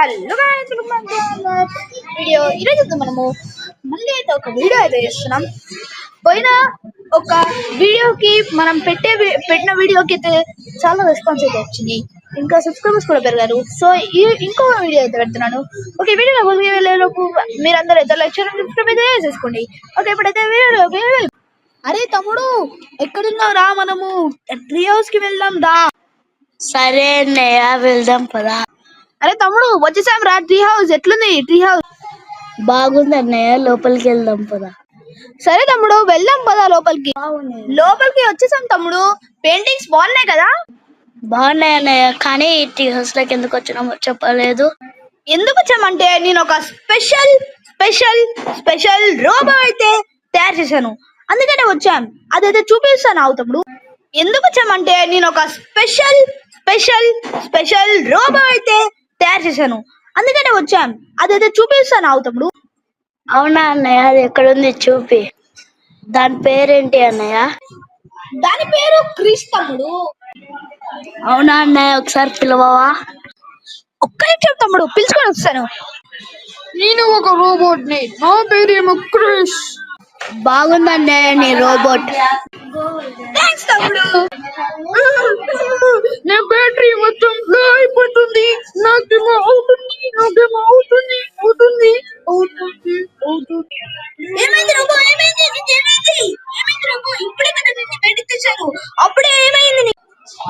Hello guys, video ఈరోజు మనము మళ్ళీ అయితే ఒక వీడియో అయితే చేస్తున్నాం. పోయిన ఒక వీడియోకి మనం పెట్టిన వీడియోకి అయితే చాలా రెస్పాన్స్ అయితే వచ్చింది, ఇంకా సబ్స్క్రైబర్స్ కూడా పెరిగారు. సో ఇంకో వీడియో అయితే పెడుతున్నాను. ఓకే, వీడియోలో ముందుకు వెళ్ళేలోపు మీరందరూ అయితే లైక్ చేయండి, సబ్స్క్రైబ్ అయితే చేసుకోండి. ఓకే, ఇప్పుడైతే వీడియో. అరే తమ్ముడు, ఎక్కడున్నావు రా, మనము ట్రీ హౌస్ కి వెళ్దాం దా. సరే అన్నయ్య, వెళ్దాం పదా. అరే తమ్ముడు, వచ్చేసాం రా. ట్రీ హౌస్ ఎట్లుంది? ట్రీ హౌస్ బాగుంది అన్నయ్య, లోపలికి వెళ్దాం పదా. సరే తమ్ముడు, వెళ్దాం పదా లోపలికి. లోపలికి వచ్చేసాం తమ్ముడు. పెయింటింగ్స్ బాగున్నాయి కదా? బాగున్నాయి అన్నయ్య, కానీ టీ హౌస్ లోకి ఎందుకు వచ్చినామో చెప్పలేదు. ఎందుకు వచ్చామంటే నేను ఒక స్పెషల్ స్పెషల్ స్పెషల్ రోబో అయితే తయారు చేశాను, అందుకనే వచ్చాం. అదైతే చూపిస్తాను ఆవు తమ్ముడు. ఎందుకు వచ్చామంటే నేను ఒక స్పెషల్ స్పెషల్ స్పెషల్ రోబో అయితే తయారు చేశాను, అందుకనే వచ్చాం. అదైతే చూపిస్తాను ఆవు తమ్ముడు. అవునా అన్నయ్య, అది ఎక్కడుంది చూపి. దాని పేరేంటి అన్నయ్య? దాని పేరు క్రిష్ తమ్ముడు. అవునా అన్నయ్య, ఒకసారి పిలవవా? ఒక్క నిమిషం తమ్ముడు, పిలుచుకొని వస్తాను. నేను ఒక రోబోట్ ని, నా పేరేమో క్రిష్. బాగుంది అన్నయ్య నీ రోబోట్. థాంక్స్ తమ్ముడు. నా బ్యాటరీ మొత్తం లో అయిపోతుంది. నాకేమో అవుతుంది. ఏమైంది రోబో? ఏమైంది? ఏమైంది రోబో? ఇప్పుడే కదా నిన్ను బయటికి తెచ్చాను, అప్పుడే ఏమైంది?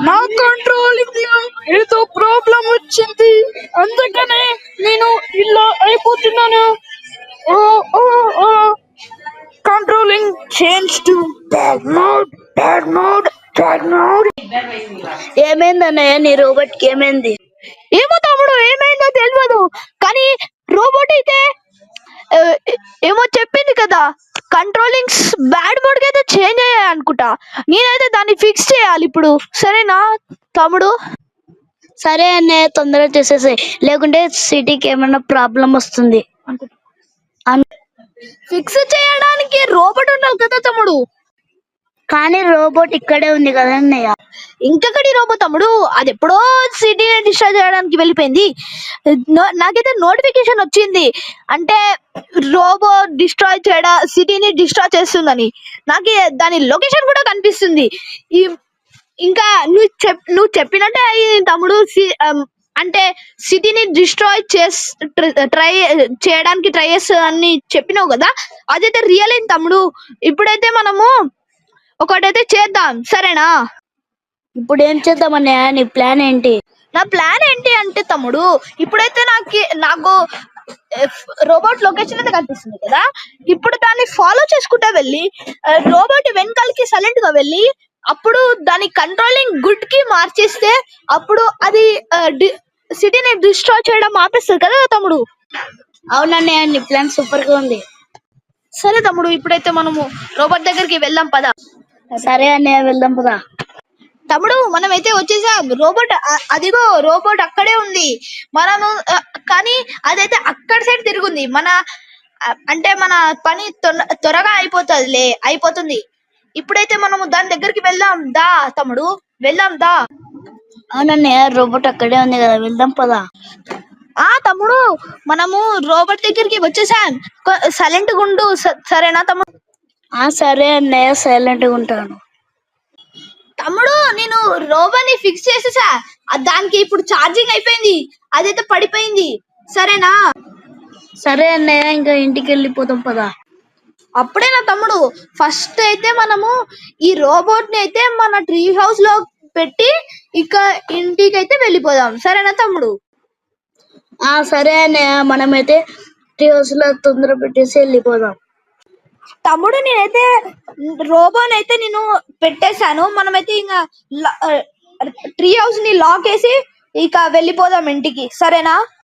నా కంట్రోలింగ్ లో ఏదో ప్రాబ్లం వచ్చింది, అందుకనే నేను ఇలా అయిపోతున్నాను. Controlling change to bad mode. ఏమైంది అన్నయ్య నీ రోబోట్ కి? ఏమైంది? ఏమో తమ్ముడు, ఏమైందో తెలియదు, కానీ రోబోట్ అయితే ఏమో చెప్పింది కదా, కంట్రోలింగ్స్ బ్యాడ్ మోడ్ కి అయితే చేంజ్ అయ్యాయి అనుకుంటా. నేనైతే దాన్ని ఫిక్స్ చేయాలి ఇప్పుడు, సరేనా తమ్ముడు? సరే అన్నయ్య, తొందరగా చేసేసాయి, లేకుంటే సిటీకి ఏమైనా ప్రాబ్లం వస్తుంది. ఫిక్స్ చేయడానికి రోబోట్ ఉండాలి కదా తమ్ముడు. కానీ రోబోట్ ఇక్కడే ఉంది కదా అన్నయ్య. ఇంకెక్కడి రోబో తమ్ముడు, అది ఎప్పుడో సిటీని డిస్ట్రాయ్ చేయడానికి వెళ్ళిపోయింది. నాకైతే నోటిఫికేషన్ వచ్చింది, అంటే రోబో డిస్ట్రాయ్ చేయడం, సిటీని డిస్ట్రాయ్ చేస్తుందని. నాకు దాని లొకేషన్ కూడా కనిపిస్తుంది. ఇంకా నువ్వు చెప్పినట్టే అయ్యింది తమ్ముడు. అంటే సిటీని డిస్ట్రాయ్ ట్రై చేస్తుంది అని చెప్పినావు కదా, అదైతే రియల్ అయింది తమ్ముడు. ఇప్పుడైతే మనము ఒకటైతే చేద్దాం, సరేనా? ఇప్పుడు ఏం చేద్దాం అన్నయ్య, నీ ప్లాన్ ఏంటి? నా ప్లాన్ ఏంటి అంటే తమ్ముడు, ఇప్పుడైతే నాకు రోబోట్ లొకేషన్ అయితే కనిపిస్తుంది కదా, ఇప్పుడు దాన్ని ఫాలో చేసుకుంటా వెళ్ళి రోబోట్ వెనకాలకి సైలెంట్ గా వెళ్ళి, అప్పుడు దాని కంట్రోలింగ్ గుడ్ కి మార్చేస్తే అప్పుడు అది సిటీని డిస్ట్రాయ్ చేయడం ఆపేస్తుంది కదా తమ్ముడు. అవునన్నయ్య, నీ ప్లాన్ సూపర్ గా ఉంది. సరే తమ్ముడు, ఇప్పుడైతే మనము రోబోట్ దగ్గరికి వెళ్దాం పదా. సరే అన్నయ్య, వెళ్దాం పదా. తమ్ముడు, మనమైతే వచ్చేసాం. రోబోట్ అదిగో, రోబోట్ అక్కడే ఉంది. మనము కానీ అదైతే అక్కడ సైడ్ తిరుగుంది. అంటే మన పని త్వరగా అయిపోతుంది. ఇప్పుడైతే మనము దాని దగ్గరికి వెళ్దాం దా తమ్ముడు, వెళ్దాం దా. అవునన్నయ్య, రోబోట్ అక్కడే ఉంది కదా, వెళ్దాం పదా. తమ్ముడు, మనము రోబోట్ దగ్గరికి వచ్చేసాం. సైలెంట్ గా ఉండు, సరేనా తమ్ముడు? సరే అన్నయ్య, సైలెంట్ గా ఉంటాను. తమ్ముడు, నేను రోబోని ఫిక్స్ చేసేసా. దానికి ఇప్పుడు ఛార్జింగ్ అయిపోయింది, అదైతే పడిపోయింది, సరేనా? సరే అన్నయ్య, ఇంకా ఇంటికి వెళ్ళిపోతాం పదా. అప్పుడేనా తమ్ముడు, ఫస్ట్ అయితే మనము ఈ రోబోట్ ని అయితే మన ట్రీ హౌస్ లో పెట్టి ఇక ఇంటికి అయితే వెళ్ళిపోదాం, సరేనా తమ్ముడు? సరే అన్నయ్య, మనమైతే ట్రీ హౌస్ లో తొందర పెట్టేసి వెళ్ళిపోదాం. తమ్ముడు, నేనైతే రోబోని అయితే నేను పెట్టేశాను. మనమైతే ఇంకా ట్రీ హౌస్ ని లాక్ వేసి ఇక వెళ్ళిపోదాం ఇంటికి, సరేనా?